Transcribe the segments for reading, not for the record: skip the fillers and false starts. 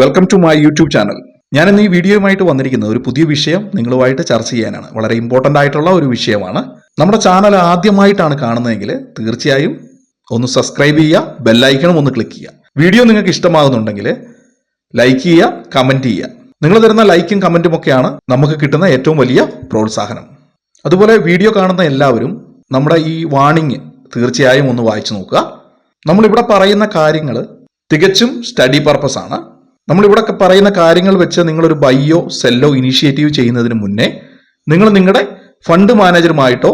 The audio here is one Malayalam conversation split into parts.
Welcome to my YouTube channel. ഞാൻ ഇന്ന് ഈ വീഡിയോയുമായിട്ട് വന്നിരിക്കുന്ന ഒരു പുതിയ വിഷയം നിങ്ങളുമായിട്ട് ചർച്ച ചെയ്യാനാണ്. വളരെ ഇമ്പോർട്ടൻ്റ് ആയിട്ടുള്ള ഒരു വിഷയമാണ്. നമ്മുടെ ചാനൽ ആദ്യമായിട്ടാണ് കാണുന്നതെങ്കിൽ തീർച്ചയായും ഒന്ന് സബ്സ്ക്രൈബ് ചെയ്യുക, ബെല്ലൈക്കണും ഒന്ന് ക്ലിക്ക് ചെയ്യുക. വീഡിയോ നിങ്ങൾക്ക് ഇഷ്ടമാകുന്നുണ്ടെങ്കിൽ ലൈക്ക് ചെയ്യുക, കമൻറ്റ് ചെയ്യുക. നിങ്ങൾ തരുന്ന ലൈക്കും കമൻറ്റും ഒക്കെയാണ് നമുക്ക് കിട്ടുന്ന ഏറ്റവും വലിയ പ്രോത്സാഹനം. അതുപോലെ വീഡിയോ കാണുന്ന എല്ലാവരും നമ്മുടെ ഈ വാണിംഗ് തീർച്ചയായും ഒന്ന് വായിച്ചു നോക്കുക. നമ്മളിവിടെ പറയുന്ന കാര്യങ്ങൾ തികച്ചും സ്റ്റഡി പർപ്പസ് ആണ്. നമ്മളിവിടെ പറയുന്ന കാര്യങ്ങൾ വെച്ച് നിങ്ങളൊരു ബൈയോ സെല്ലോ ഇനീഷ്യേറ്റീവ് ചെയ്യുന്നതിന് മുന്നേ നിങ്ങൾ നിങ്ങളുടെ ഫണ്ട് മാനേജറുമായിട്ടോ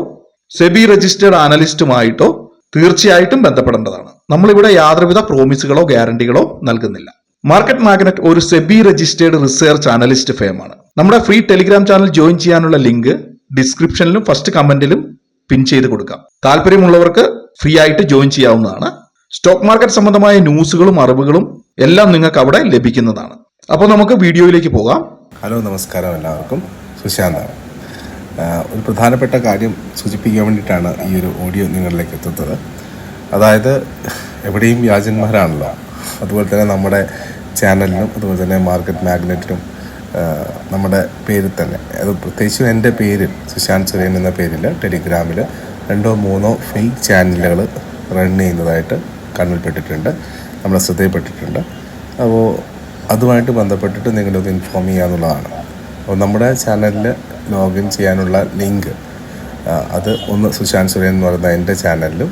സെബി രജിസ്റ്റേർഡ് അനലിസ്റ്റുമായിട്ടോ തീർച്ചയായിട്ടും ബന്ധപ്പെടേണ്ടതാണ്. നമ്മളിവിടെ യാതൊരുവിധ പ്രോമിസുകളോ ഗ്യാരണ്ടികളോ നൽകുന്നില്ല. മാർക്കറ്റ് മാഗ്നറ്റ് ഒരു സെബി രജിസ്റ്റേർഡ് റിസർച്ച് അനലിസ്റ്റ് ഫേമാണ്. നമ്മുടെ ഫ്രീ ടെലിഗ്രാം ചാനൽ ജോയിൻ ചെയ്യാനുള്ള ലിങ്ക് ഡിസ്ക്രിപ്ഷനിലും ഫസ്റ്റ് കമന്റിലും പിൻ ചെയ്ത് കൊടുക്കാം. താല്പര്യമുള്ളവർക്ക് ഫ്രീ ആയിട്ട് ജോയിൻ ചെയ്യാവുന്നതാണ്. സ്റ്റോക്ക് മാർക്കറ്റ് സംബന്ധമായ ന്യൂസുകളും അറിവുകളും എല്ലാം നിങ്ങൾക്ക് അവിടെ ലഭിക്കുന്നതാണ്. അപ്പോൾ നമുക്ക് വീഡിയോയിലേക്ക് പോകാം. ഹലോ, നമസ്കാരം എല്ലാവർക്കും. സുശാന്താണ്. ഒരു പ്രധാനപ്പെട്ട കാര്യം സൂചിപ്പിക്കാൻ വേണ്ടിയിട്ടാണ് ഈ ഒരു ഓഡിയോ നിങ്ങളിലേക്ക് എത്തുന്നത്. അതായത് എവിടെയും വ്യാജന്മാരാണല്ലോ. അതുപോലെ തന്നെ നമ്മുടെ ചാനലിനും അതുപോലെ തന്നെ മാർക്കറ്റ് മാഗ്നറ്റിനും നമ്മുടെ പേരിൽ തന്നെ, അത് പ്രത്യേകിച്ചും എൻ്റെ പേരിൽ സുശാന്ത് സുരേൻ എന്ന പേരിൽ ടെലിഗ്രാമിൽ 2-3 ഫേക്ക് ചാനലുകൾ റൺ ചെയ്യുന്നതായിട്ട് കണ്ണിൽപ്പെട്ടിട്ടുണ്ട്, നമ്മളെ ശ്രദ്ധയിൽപ്പെട്ടിട്ടുണ്ട്. അപ്പോൾ അതുമായിട്ട് ബന്ധപ്പെട്ടിട്ട് നിങ്ങളൊന്ന് ഇൻഫോം ചെയ്യുക എന്നുള്ളതാണ്. അപ്പോൾ നമ്മുടെ ചാനലിൽ ലോഗിൻ ചെയ്യാനുള്ള ലിങ്ക് അത് ഒന്ന് സുശാന്ത് സുരേൻ എന്ന് പറയുന്ന എൻ്റെ ചാനലിലും,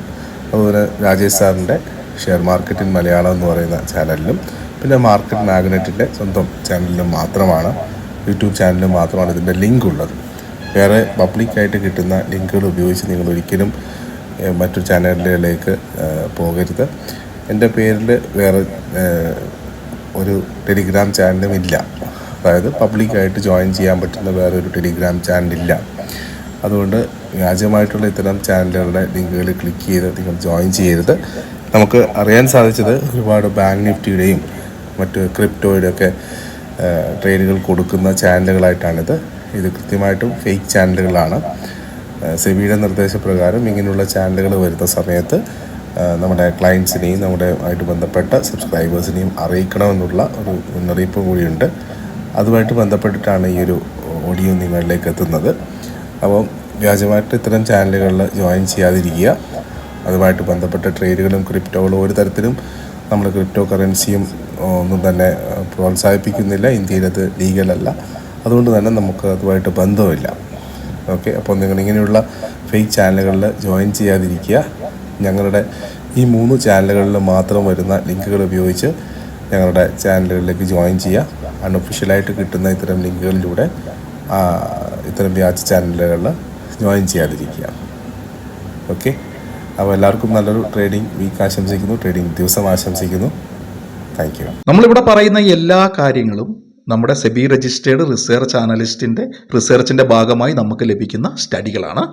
അതുപോലെ രാജേഷ് സാറിൻ്റെ ഷെയർ മാർക്കറ്റ് ഇൻ മലയാളം എന്ന് പറയുന്ന ചാനലിലും, പിന്നെ മാർക്കറ്റ് മാഗ്നറ്റിൻ്റെ സ്വന്തം ചാനലിലും മാത്രമാണ്, യൂട്യൂബ് ചാനലിലും മാത്രമാണ് ഇതിൻ്റെ ലിങ്ക് ഉള്ളത്. വേറെ പബ്ലിക്കായിട്ട് കിട്ടുന്ന ലിങ്കുകൾ ഉപയോഗിച്ച് നിങ്ങൾ ഒരിക്കലും മറ്റു ചാനലുകളിലേക്ക് പോകരുത്. എൻ്റെ പേരിൽ വേറെ ഒരു ടെലിഗ്രാം ചാനലും ഇല്ല. അതായത് പബ്ലിക്കായിട്ട് ജോയിൻ ചെയ്യാൻ പറ്റുന്ന വേറെ ഒരു ടെലിഗ്രാം ചാനലില്ല. അതുകൊണ്ട് വ്യാജമായിട്ടുള്ള ഇത്തരം ചാനലുകളുടെ ലിങ്കുകൾ ക്ലിക്ക് ചെയ്ത് നിങ്ങൾ ജോയിൻ ചെയ്യരുത്. നമുക്ക് അറിയാൻ സാധിച്ചത് ഒരുപാട് ബാങ്ക് നിഫ്റ്റിയുടെയും മറ്റ് ക്രിപ്റ്റോയുടെയൊക്കെ ട്രേഡുകൾ കൊടുക്കുന്ന ചാനലുകളായിട്ടാണിത്. ഇത് കൃത്യമായിട്ടും ഫേക്ക് ചാനലുകളാണ്. സെബിയുടെ നിർദ്ദേശപ്രകാരം ഇങ്ങനെയുള്ള ചാനലുകൾ വരുന്ന സമയത്ത് നമ്മുടെ ക്ലയൻസിനെയും നമ്മുടെ ആയിട്ട് ബന്ധപ്പെട്ട സബ്സ്ക്രൈബേഴ്സിനെയും അറിയിക്കണമെന്നുള്ള ഒരു മുന്നറിയിപ്പ് കൂടിയുണ്ട്. അതുമായിട്ട് ബന്ധപ്പെട്ടിട്ടാണ് ഈ ഒരു ഓഡിയോ നിങ്ങളിലേക്ക് എത്തുന്നത്. അപ്പം വ്യാജമായിട്ട് ഇത്തരം ചാനലുകളിൽ ജോയിൻ ചെയ്യാതിരിക്കുക. അതുമായിട്ട് ബന്ധപ്പെട്ട ട്രേഡുകളും ക്രിപ്റ്റോകളും ഒരു തരത്തിലും നമ്മൾ ക്രിപ്റ്റോ കറൻസിയും ഒന്നും തന്നെ പ്രോത്സാഹിപ്പിക്കുന്നില്ല. ഇന്ത്യയിലത് ലീഗലല്ല. അതുകൊണ്ട് തന്നെ നമുക്ക് അതുമായിട്ട് ബന്ധമില്ല. ഓക്കെ, അപ്പോൾ നിങ്ങളിങ്ങനെയുള്ള ഫേക്ക് ചാനലുകളിൽ ജോയിൻ ചെയ്യാതിരിക്കുക. ഞങ്ങളുടെ ഈ 3 ചാനലുകളിൽ മാത്രം വരുന്ന ലിങ്കുകൾ ഉപയോഗിച്ച് ഞങ്ങളുടെ ചാനലുകളിലേക്ക് ജോയിൻ ചെയ്യുക. അൺഒഫീഷ്യലായിട്ട് കിട്ടുന്ന ഇത്തരം ലിങ്കുകളിലൂടെ ഇത്തരം വ്യാജ ചാനലുകളിൽ ജോയിൻ ചെയ്യാതിരിക്കുക. ഓക്കെ, അപ്പോൾ എല്ലാവർക്കും നല്ലൊരു ട്രേഡിംഗ് വീക്ക് ആശംസിക്കുന്നു, ട്രേഡിംഗ് ദിവസം ആശംസിക്കുന്നു. Thank you. നമ്മളിവിടെ പറയുന്ന എല്ലാ കാര്യങ്ങളും നമ്മുടെ സെബി രജിസ്റ്റേർഡ് റിസർച്ച് അനലിസ്റ്റിന്റെ റിസർച്ചിന്റെ ഭാഗമായി നമുക്ക് ലഭിക്കുന്ന സ്റ്റഡികളാണ്.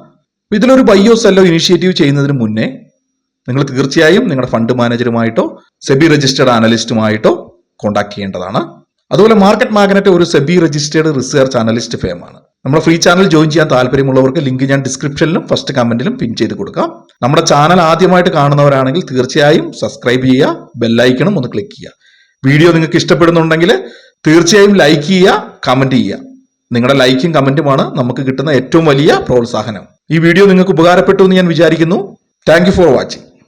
ഇതിലൊരു ബൈയോ സെല്ലോ ഇനീഷ്യേറ്റീവ് ചെയ്യുന്നതിന് മുന്നേ നിങ്ങൾ തീർച്ചയായും നിങ്ങളുടെ ഫണ്ട് മാനേജറുമായിട്ടോ സെബി രജിസ്റ്റേർഡ് അനലിസ്റ്റുമായിട്ടോ കോൺടാക്ട് ചെയ്യേണ്ടതാണ്. അതുപോലെ മാർക്കറ്റ് മാഗ്നറ്റ് ഒരു സെബി രജിസ്റ്റേർഡ് റിസർച്ച് അനലിസ്റ്റ് ഫേമാണ്. നമ്മുടെ ഫ്രീ ചാനൽ ജോയിൻ ചെയ്യാൻ താല്പര്യമുള്ളവർക്ക് ലിങ്ക് ഞാൻ ഡിസ്ക്രിപ്ഷനിലും ഫസ്റ്റ് കമന്റിലും പിൻ ചെയ്ത് കൊടുക്കാം. നമ്മുടെ ചാനൽ ആദ്യമായിട്ട് കാണുന്നവരാണെങ്കിൽ തീർച്ചയായും സബ്സ്ക്രൈബ് ചെയ്യുക, ബെല്ലൈക്കണും ഒന്ന് ക്ലിക്ക് ചെയ്യുക. വീഡിയോ നിങ്ങൾക്ക് ഇഷ്ടപ്പെടുന്നുണ്ടെങ്കിൽ തീർച്ചയായും ലൈക്ക് ചെയ്യുക, കമന്റ് ചെയ്യുക. നിങ്ങളുടെ ലൈക്കും കമന്റുമാണ് നമുക്ക് കിട്ടുന്ന ഏറ്റവും വലിയ പ്രോത്സാഹനം. ഈ വീഡിയോ നിങ്ങൾക്ക് ഉപകാരപ്പെട്ടു എന്ന് ഞാൻ വിചാരിക്കുന്നു. Thank you for watching.